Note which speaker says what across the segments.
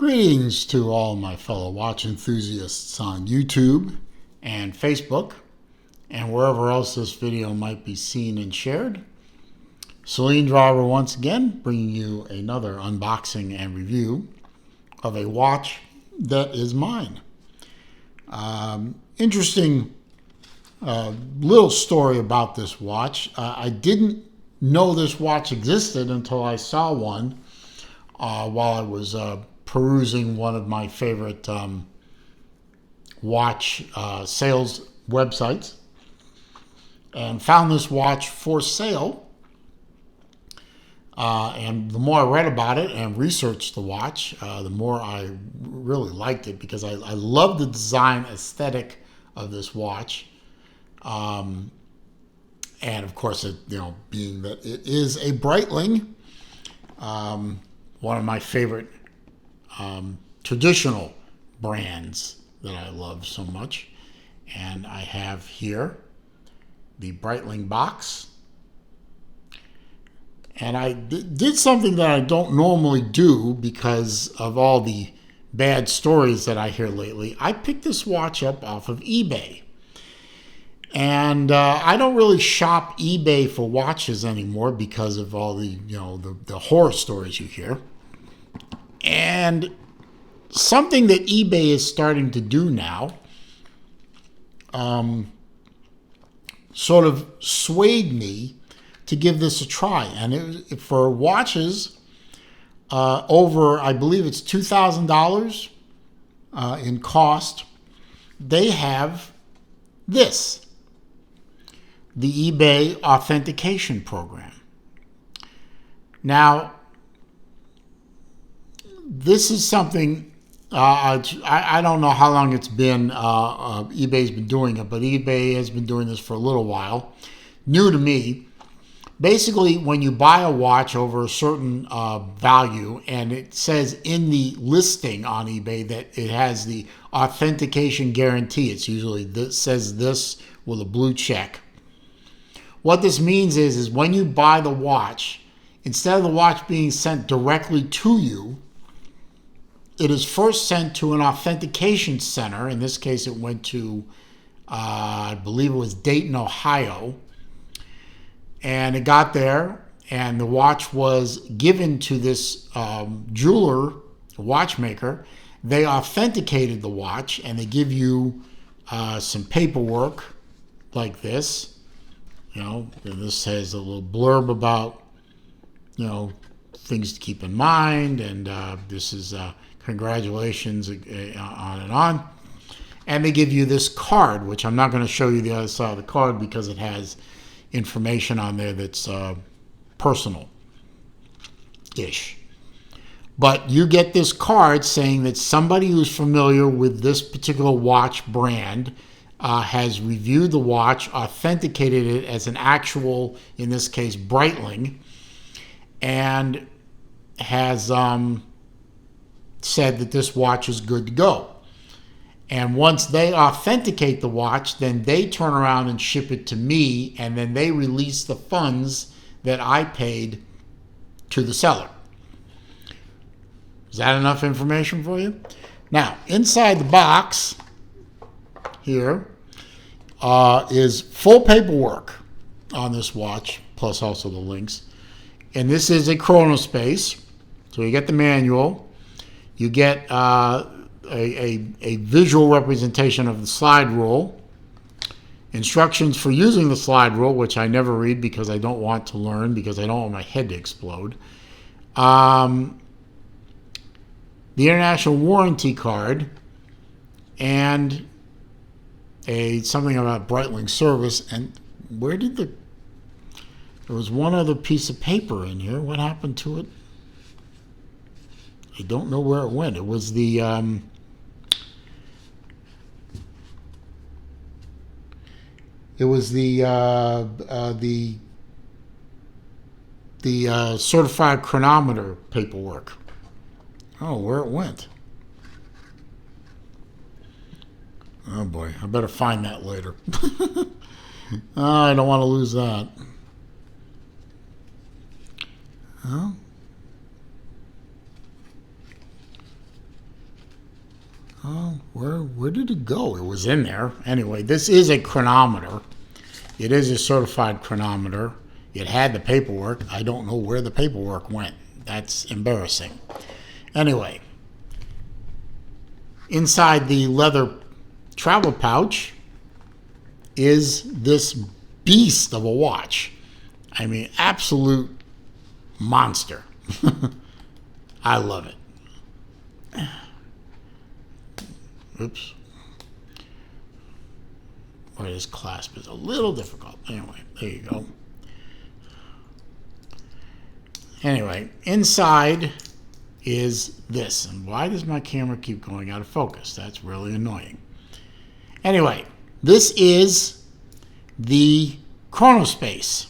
Speaker 1: Greetings to all my fellow watch enthusiasts on YouTube and Facebook and wherever else this video might be seen and shared. Celine Driver once again bringing you another unboxing and review of a watch that is mine. Interesting little story about this watch. I didn't know this watch existed until I saw one while I was perusing one of my favorite watch sales websites, and found this watch for sale. And the more I read about it and researched the watch, the more I really liked it, because I love the design aesthetic of this watch. And of course, being that it is a Breitling, one of my favorite traditional brands that I love so much. And I have here the Breitling box. And I did something that I don't normally do because of all the bad stories that I hear lately. I picked this watch up off of eBay. And I don't really shop eBay for watches anymore because of all the horror stories you hear. And something that eBay is starting to do now sort of swayed me to give this a try. And it for watches over, I believe it's $2,000 in cost, they have this, the eBay authentication program. Now, this is something, I don't know how long it's been, eBay's been doing it, but eBay has been doing this for a little while. New to me. Basically, when you buy a watch over a certain value, and it says in the listing on eBay that it has the authentication guarantee, it's usually says this with a blue check. What this means is when you buy the watch, instead of the watch being sent directly to you, it is first sent to an authentication center. In this case, it went to, I believe it was Dayton, Ohio. And it got there, and the watch was given to this jeweler, watchmaker. They authenticated the watch, and they give you some paperwork like this. And this has a little blurb about, things to keep in mind, and this is congratulations, on and on. And they give you this card, which I'm not going to show you the other side of the card because it has information on there that's personal-ish. But you get this card saying that somebody who's familiar with this particular watch brand has reviewed the watch, authenticated it as an actual, in this case, Breitling, and has said that this watch is good to go. And once they authenticate the watch, then they turn around and ship it to me, and then they release the funds that I paid to the seller. Is that enough information for you? Now, inside the box here is full paperwork on this watch, plus also the links. And this is a Chronospace. So you get the manual. You get a visual representation of the slide rule, instructions for using the slide rule, which I never read because I don't want to learn, because I don't want my head to explode, the international warranty card, and something about Breitling service. And where did there was one other piece of paper in here. What happened to it? I don't know where it went. It was the certified chronometer paperwork. Oh, where it went. Oh boy, I better find that later. I don't want to lose that. Oh. Oh, where did it go? It was in there. Anyway, this is a chronometer. It is a certified chronometer. It had the paperwork. I don't know where the paperwork went. That's embarrassing. Anyway, inside the leather travel pouch is this beast of a watch. I mean, absolute monster. I love it. Oops. Where this clasp is a little difficult. Anyway, there you go. Anyway, inside is this. And why does my camera keep going out of focus? That's really annoying. Anyway, this is the Chronospace.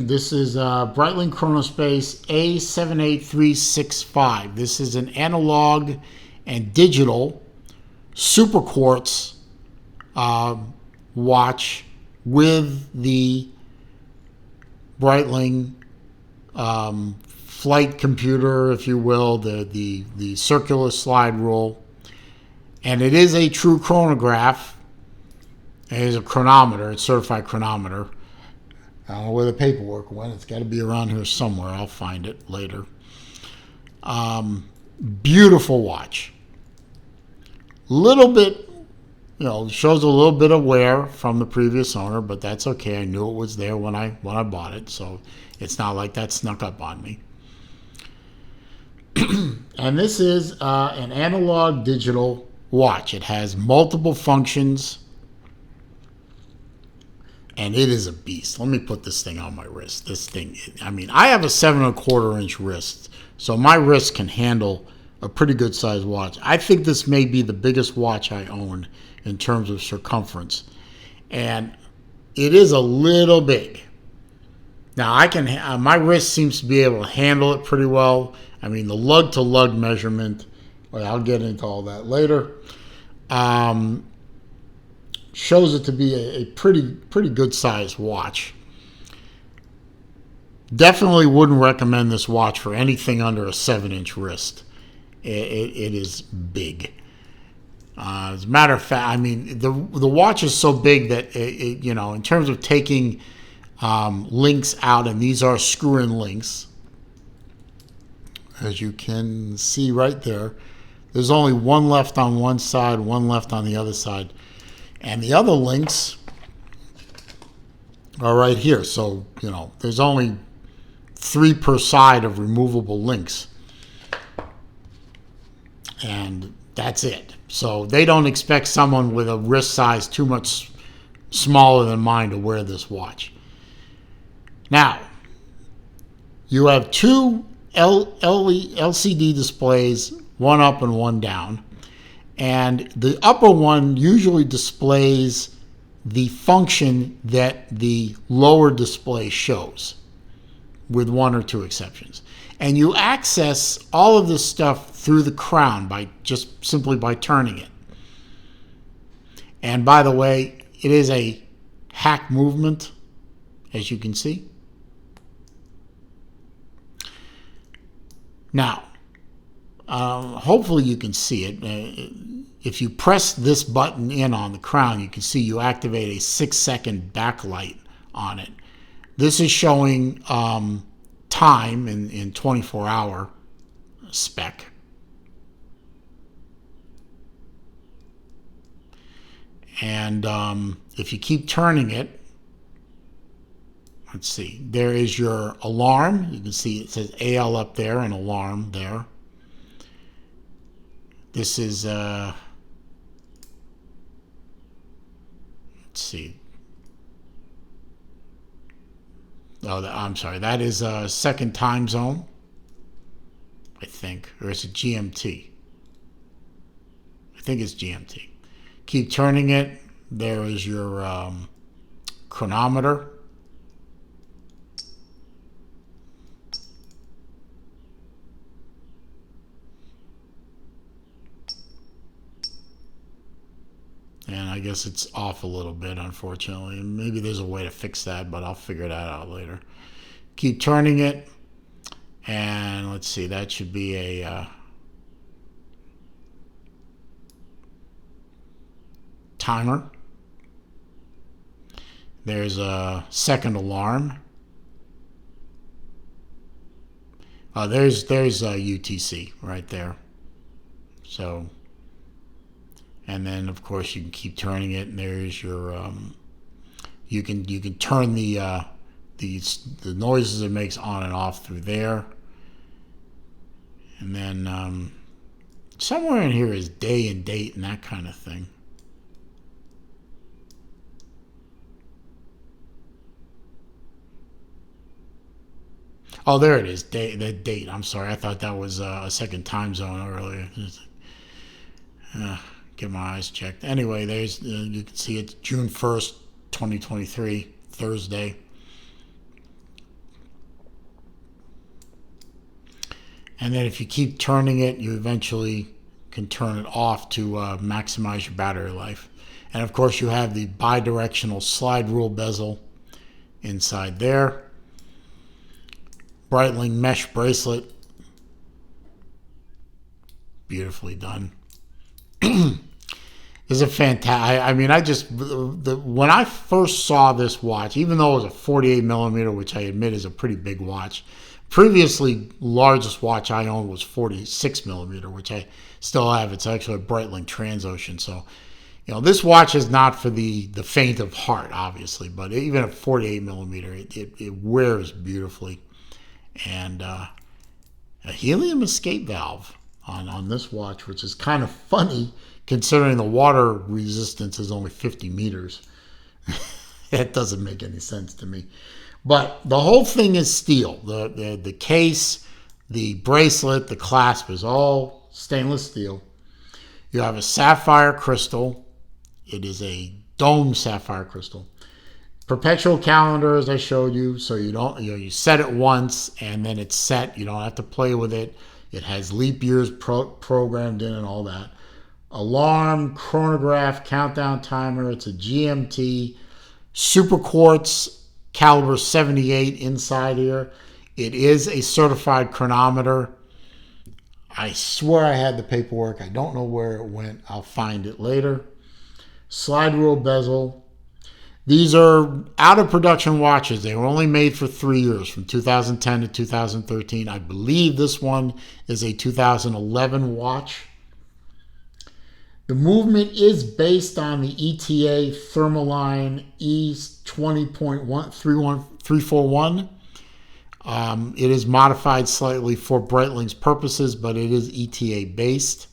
Speaker 1: This is Breitling Chronospace A78365. This is an analog and digital super quartz watch with the Breitling flight computer, if you will, the circular slide rule. And it is a true chronograph. It is a chronometer. It's a certified chronometer. I don't know where the paperwork went. It's got to be around here somewhere. I'll find it later. Beautiful watch. Little bit, shows a little bit of wear from the previous owner, but that's okay. I knew it was there when I bought it, so it's not like that snuck up on me. And this is an analog digital watch. It has multiple functions. And it is a beast. Let me put this thing on my wrist. This thing, I mean, I have a 7¼ inch wrist, so my wrist can handle a pretty good sized watch. I think this may be the biggest watch I own in terms of circumference. And it is a little big. Now, my wrist seems to be able to handle it pretty well. I mean, the lug to lug measurement, well, I'll get into all that later. Shows it to be a pretty good sized watch. Definitely wouldn't recommend this watch for anything under a 7-inch wrist. It is big. As a matter of fact, I mean, the watch is so big that in terms of taking links out, and these are screw-in links, as you can see right there. There's only one left on one side, one left on the other side. And the other links are right here. So, there's only 3 per side of removable links. And that's it. So they don't expect someone with a wrist size too much smaller than mine to wear this watch. Now, you have 2 LCD displays, one up and one down. And the upper one usually displays the function that the lower display shows, with 1 or 2 exceptions. And you access all of this stuff through the crown simply by turning it. And by the way, it is a hack movement, as you can see. Now, hopefully you can see it. If you press this button in on the crown, you can see you activate a 6-second backlight on it. This is showing time in 24-hour spec. And if you keep turning it, let's see, there is your alarm. You can see it says AL up there and alarm there. This is, let's see. Oh, I'm sorry. That is a second time zone, I think. Or is it GMT? I think it's GMT. Keep turning it. There is your chronometer. And I guess it's off a little bit, unfortunately. Maybe there's a way to fix that, but I'll figure that out later. Keep turning it, And let's see, that should be a timer. There's a second alarm. There's UTC right there. So, and then of course you can keep turning it, and there's your you can turn the noises it makes on and off through there. And then somewhere in here is day and date and that kind of thing. Oh, there it is. The date. I'm sorry. I thought that was a second time zone earlier. Get my eyes checked. Anyway, there's you can see it's June 1st, 2023, Thursday. And then if you keep turning it, you eventually can turn it off to maximize your battery life. And of course, you have the bi-directional slide rule bezel inside there. Breitling mesh bracelet. Beautifully done. Is a fantastic. I mean, when I first saw this watch, even though it was a 48 millimeter, which I admit is a pretty big watch, previously largest watch I owned was 46 millimeter, which I still have. It's actually a Breitling Transocean. So, this watch is not for the faint of heart, obviously, but even at 48 millimeter, it wears beautifully. And a helium escape valve on this watch, which is kind of funny considering the water resistance is only 50 meters. That doesn't make any sense to me. But the whole thing is steel. The case, the bracelet, the clasp is all stainless steel. You have a sapphire crystal. It is a dome sapphire crystal. Perpetual calendar, as I showed you, so you set it once and then it's set. You don't have to play with it. It has leap years programmed in and all that. Alarm, chronograph, countdown timer. It's a GMT, super quartz, caliber 78 inside here. It is a certified chronometer. I swear I had the paperwork. I don't know where it went. I'll find it later. Slide rule bezel. These are out of production watches. They were only made for 3 years, from 2010 to 2013. I believe this one is a 2011 watch. The movement is based on the ETA Thermaline E20.341. It is modified slightly for Breitling's purposes, but it is ETA based.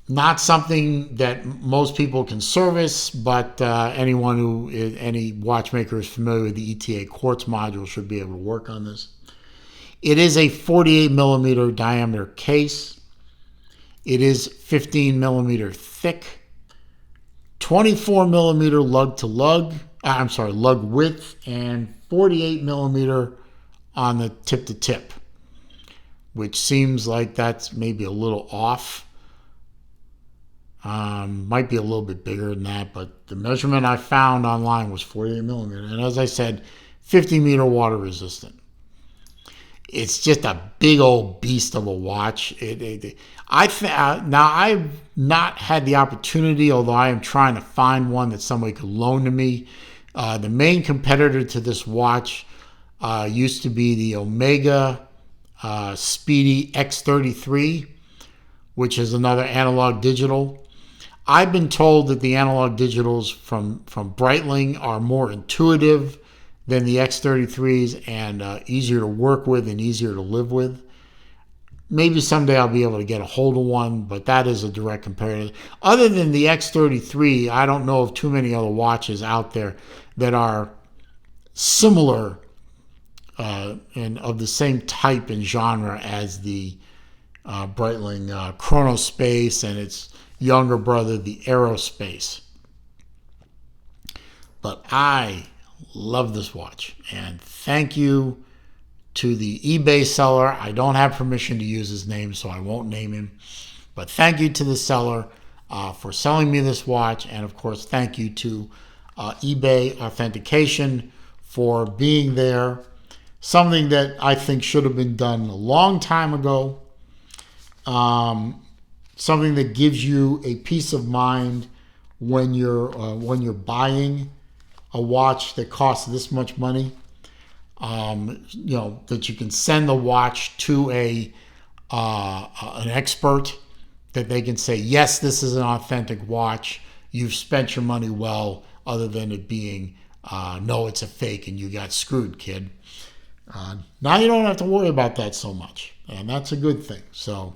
Speaker 1: Not something that most people can service, but any watchmaker is familiar with the ETA quartz module should be able to work on this. It is a 48 millimeter diameter case. It is 15 millimeter thick, 24 millimeter lug width, and 48 millimeter on the tip to tip, which seems like that's maybe a little off. Might be a little bit bigger than that, but the measurement I found online was 48 millimeter. And as I said, 50 meter water resistant. It's just a big old beast of a watch. Now, I've not had the opportunity, although I am trying to find one that somebody could loan to me. The main competitor to this watch used to be the Omega Speedy X33, which is another analog digital. I've been told that the analog digitals from Breitling are more intuitive than the X33s and easier to work with and easier to live with. Maybe someday I'll be able to get a hold of one, but that is a direct comparator. Other than the X33, I don't know of too many other watches out there that are similar and of the same type and genre as the Breitling Chronospace and its younger brother, the Aerospace. But I love this watch, and thank you to the eBay seller. I don't have permission to use his name, so I won't name him, but thank you to the seller for selling me this watch, and of course thank you to eBay Authentication for being there, something that I think should have been done a long time ago. Something that gives you a peace of mind when you're buying a watch that costs this much money. That you can send the watch to an expert, that they can say, yes, this is an authentic watch. You've spent your money well, other than it being, no, it's a fake and you got screwed, kid. Now you don't have to worry about that so much, and that's a good thing. So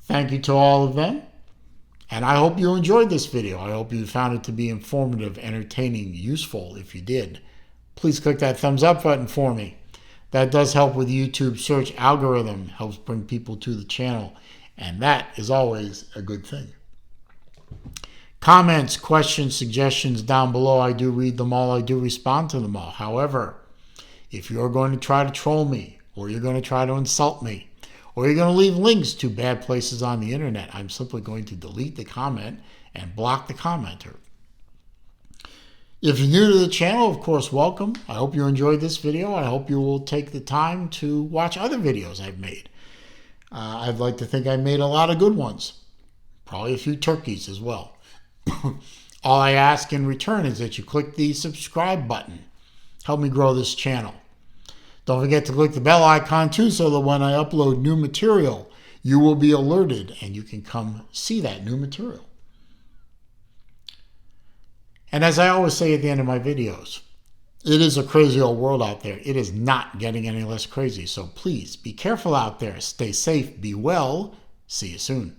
Speaker 1: thank you to all of them, and I hope you enjoyed this video. I hope you found it to be informative, entertaining, useful. If you did, please click that thumbs up button for me. That does help with YouTube search algorithm, helps bring people to the channel, and that is always a good thing. Comments, questions, suggestions down below, I do read them all, I do respond to them all. However, if you're going to try to troll me, or you're going to try to insult me, or you're going to leave links to bad places on the internet, I'm simply going to delete the comment and block the commenter. If you're new to the channel, of course, welcome. I hope you enjoyed this video. I hope you will take the time to watch other videos I've made. I'd like to think I made a lot of good ones. Probably a few turkeys as well. All I ask in return is that you click the subscribe button. Help me grow this channel. Don't forget to click the bell icon too, so that when I upload new material, you will be alerted and you can come see that new material. And as I always say at the end of my videos, it is a crazy old world out there. It is not getting any less crazy. So please be careful out there. Stay safe. Be well. See you soon.